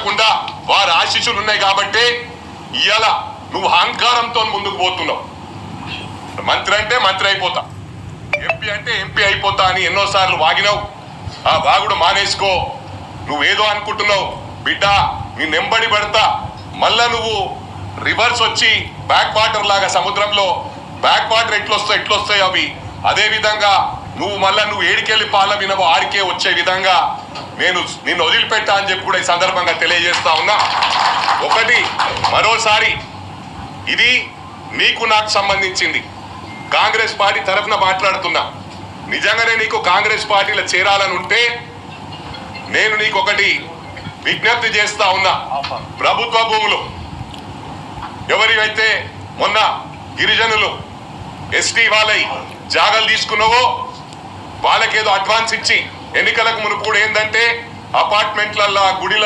ఉండకుండా వారి ఆశీస్సులు ఉన్నాయి కాబట్టి ఇవాళ నువ్వు అహంకారంతో ముందుకు పోతున్నావు. మంత్రి అంటే మంత్రి అయిపోతా, ఎంపీ అంటే ఎంపీ అయిపోతా అని ఎన్నోసార్లు వాగినావు. ఆ వాగుడు మానేసుకో. నువ్వేదో అనుకుంటున్నావు బిడ్డ, నీ నెంబడి పడతా. మళ్ళా నువ్వు రివర్స్ వచ్చి బ్యాక్ వాటర్ లాగా సముద్రంలో బ్యాక్ వాటర్ ఎట్లొస్తాయి అవి అదే విధంగా నువ్వు ఏడికెళ్ళి పాల వినవో ఆడికే వచ్చే విధంగా నేను నిన్ను వదిలిపెట్టా అని చెప్పి కూడా ఈ సందర్భంగా తెలియజేస్తా ఉన్నా. ఒకటి మరోసారి ఇది నీకు నాకు సంబంధించింది. కాంగ్రెస్ పార్టీ తరఫున మాట్లాడుతున్నా. నిజంగానే నీకు కాంగ్రెస్ పార్టీలో చేరాలని ఉంటే నేను నీకు ఒకటి విజ్ఞప్తి చేస్తా ఉన్నా. ప్రభుత్వ భూములు ఎవరివైతే మొన్న గిరిజనులు ఎస్టీ వాళ్ళై జాగాలు తీసుకున్నావో వాళ్ళకేదో అడ్వాన్స్ ఇచ్చి ఎన్నికలకు మునుపు కూడా ఏంటంటే అపార్ట్మెంట్లల్లో గుడిలో